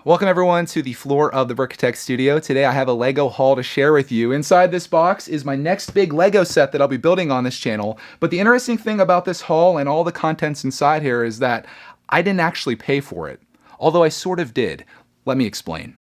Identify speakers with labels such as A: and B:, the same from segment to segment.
A: Welcome everyone to the floor of the brickitect studio. Today I have a Lego haul to share with you. Inside this box is my next big Lego set that I'll be building on this channel. But the interesting thing about this haul and all the contents inside here is that I didn't actually pay for it. Although I sort of did. Let me explain.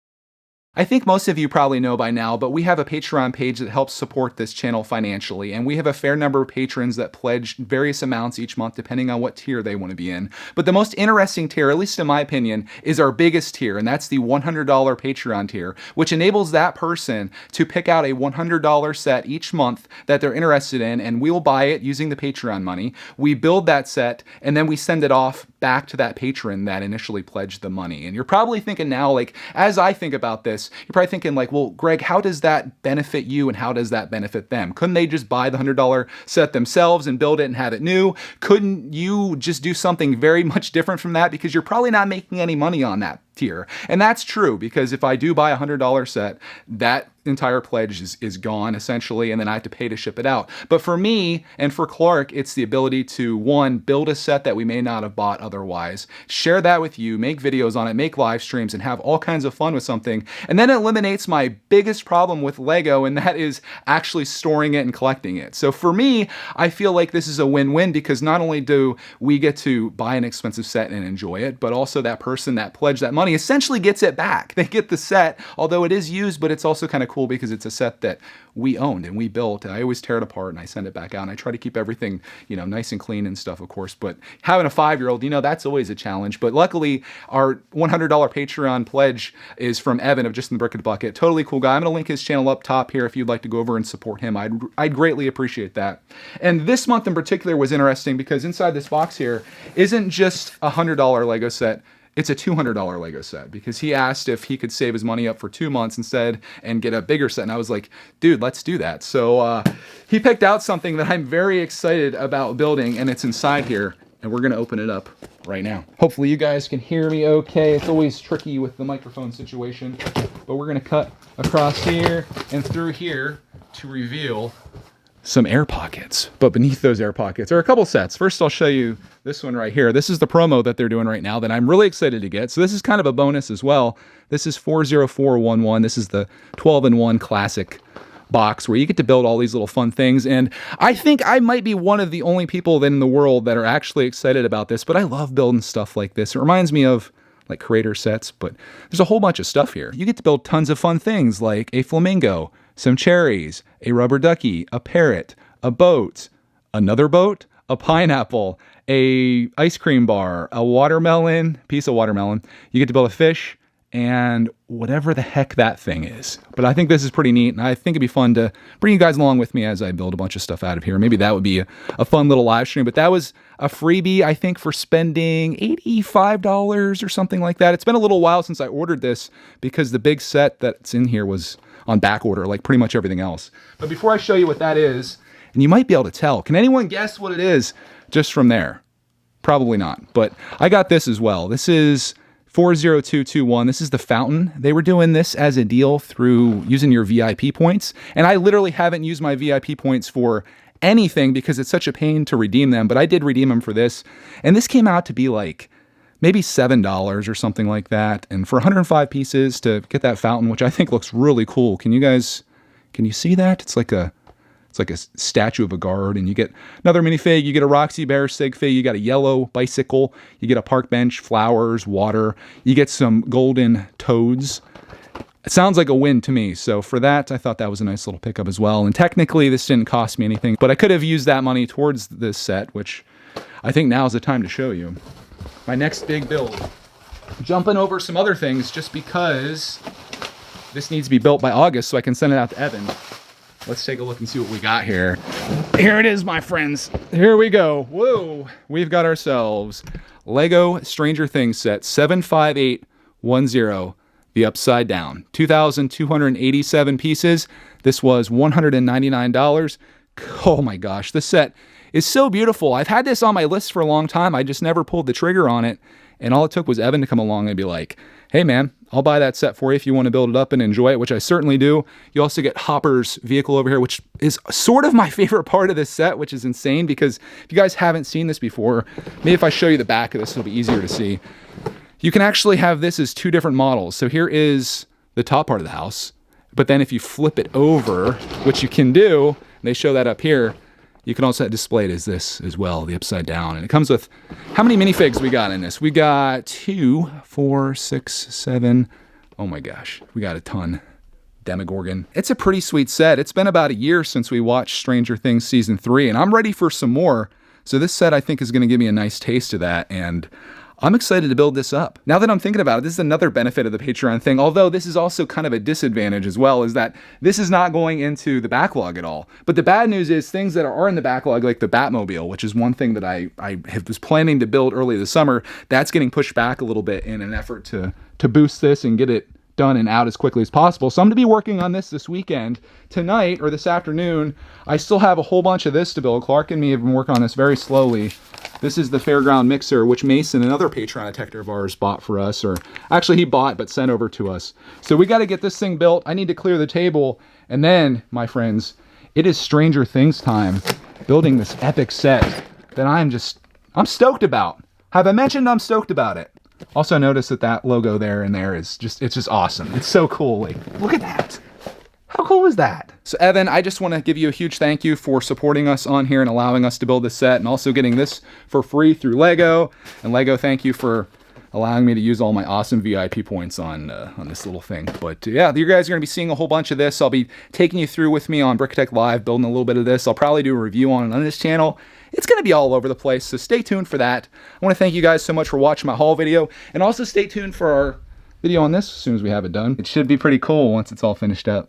A: I think most of you probably know by now, but we have a Patreon page that helps support this channel financially, and we have a fair number of patrons that pledge various amounts each month depending on what tier they want to be in. But the most interesting tier, at least in my opinion, is our biggest tier, and that's the $100 Patreon tier, which enables that person to pick out a $100 set each month that they're interested in, and we'll buy it using the Patreon money. We build that set, and then we send it off back to that patron that initially pledged the money. And you're probably thinking now, like, as I think about this, you're probably thinking like, well, Greg, how does that benefit you and how does that benefit them? Couldn't they just buy the $100 set themselves and build it and have it new? Couldn't you just do something very much different from that? Because you're probably not making any money on that tier. And that's true, because if I do buy a $100 set, that entire pledge is gone essentially, and then I have to pay to ship it out. But for me and for Clark, it's the ability to, one, build a set that we may not have bought otherwise, share that with you, make videos on it, make live streams, and have all kinds of fun with something. And then it eliminates my biggest problem with Lego, and that is actually storing it and collecting it. So for me, I feel like this is a win-win, because not only do we get to buy an expensive set and enjoy it, but also that person that pledged that money essentially gets it back. They get the set, although it is used, but it's also kind of cool because it's a set that we owned and we built. And I always tear it apart and I send it back out, and I try to keep everything, nice and clean and stuff, of course. But having a 5-year-old, that's always a challenge. But luckily, our $100 Patreon pledge is from Evan of Just in the Brick Bucket. Totally cool guy. I'm going to link his channel up top here if you'd like to go over and support him. I'd greatly appreciate that. And this month in particular was interesting because inside this box here isn't just a $100 Lego set. It's a $200 Lego set, because he asked if he could save his money up for 2 months instead and get a bigger set. And I was like, dude, let's do that. So he picked out something that I'm very excited about building, and it's inside here. And we're going to open it up right now. Hopefully you guys can hear me okay. It's always tricky with the microphone situation. But we're going to cut across here and through here to reveal some air pockets. But beneath those air pockets are a couple sets. First, I'll show you this one right here. This is the promo that they're doing right now that I'm really excited to get. So this is kind of a bonus as well. This is 40411. This is the 12-in-1 classic box where you get to build all these little fun things. And I think I might be one of the only people in the world that are actually excited about this, but I love building stuff like this. It reminds me of like creator sets, but there's a whole bunch of stuff here. You get to build tons of fun things like a flamingo, some cherries, a rubber ducky, a parrot, a boat, another boat, a pineapple, a ice cream bar, a watermelon, piece of watermelon. You get to build a fish and whatever the heck that thing is. But I think this is pretty neat, and I think it'd be fun to bring you guys along with me as I build a bunch of stuff out of here. Maybe that would be a fun little live stream, but that was a freebie, I think, for spending $85 or something like that. It's been a little while since I ordered this because the big set that's in here was on back order, like pretty much everything else. But before I show you what that is, and you might be able to tell, can anyone guess what it is just from there? Probably not, but I got this as well. This is 40221. This is the fountain. They were doing this as a deal through using your VIP points. And I literally haven't used my VIP points for anything because it's such a pain to redeem them, but I did redeem them for this. And this came out to be like maybe $7 or something like that. And for 105 pieces to get that fountain, which I think looks really cool. Can you see that? It's like a statue of a guard, and you get another minifig, you get a Roxy Bear sig fig, you got a yellow bicycle, you get a park bench, flowers, water, you get some golden toads. It sounds like a win to me. So for that, I thought that was a nice little pickup as well. And technically this didn't cost me anything, but I could have used that money towards this set, which I think now is the time to show you. My next big build. Jumping over some other things just because this needs to be built by August so I can send it out to Evan. Let's take a look and see what we got here. Here it is, my friends. Here we go. Whoa. We've got ourselves Lego Stranger Things set 75810, the upside down. 2,287 pieces. This was $199. Oh my gosh, this set is so beautiful. I've had this on my list for a long time. I just never pulled the trigger on it. And all it took was Evan to come along and be like, hey man, I'll buy that set for you if you want to build it up and enjoy it, which I certainly do. You also get Hopper's vehicle over here, which is sort of my favorite part of this set, which is insane because if you guys haven't seen this before, maybe if I show you the back of this, it'll be easier to see. You can actually have this as two different models. So here is the top part of the house, but then if you flip it over, which you can do, and they show that up here, you can also display it as this as well, the upside down. And it comes with, how many minifigs we got in this? We got 2, 4, 6, 7. Oh my gosh, we got a ton. Demogorgon. It's a pretty sweet set. It's been about a year since we watched Stranger Things Season 3, and I'm ready for some more. So this set I think is going to give me a nice taste of that, and I'm excited to build this up. Now that I'm thinking about it, this is another benefit of the Patreon thing, although this is also kind of a disadvantage as well, is that this is not going into the backlog at all. But the bad news is things that are in the backlog, like the Batmobile, which is one thing that I was planning to build early this summer, that's getting pushed back a little bit in an effort to boost this and get it done and out as quickly as possible. So I'm going to be working on this weekend. Tonight, or this afternoon, I still have a whole bunch of this to build. Clark and me have been working on this very slowly. This is the Fairground Mixer, which Mason, another Patreon detector of ours, bought for us, or actually he bought but sent over to us. So we got to get this thing built. I need to clear the table, and then, my friends, it is Stranger Things time, building this epic set that I'm stoked about. Have I mentioned I'm stoked about it? Also notice that logo there and there is it's just awesome. It's so cool. Like, look at that. How cool is that? So Evan, I just want to give you a huge thank you for supporting us on here and allowing us to build this set, and also getting this for free through Lego. And Lego, thank you for allowing me to use all my awesome VIP points on this little thing. But yeah, you guys are going to be seeing a whole bunch of this. I'll be taking you through with me on Brickitect Live, building a little bit of this. I'll probably do a review on this channel. It's going to be all over the place, so stay tuned for that. I want to thank you guys so much for watching my haul video, and also stay tuned for our video on this as soon as we have it done. It should be pretty cool once it's all finished up.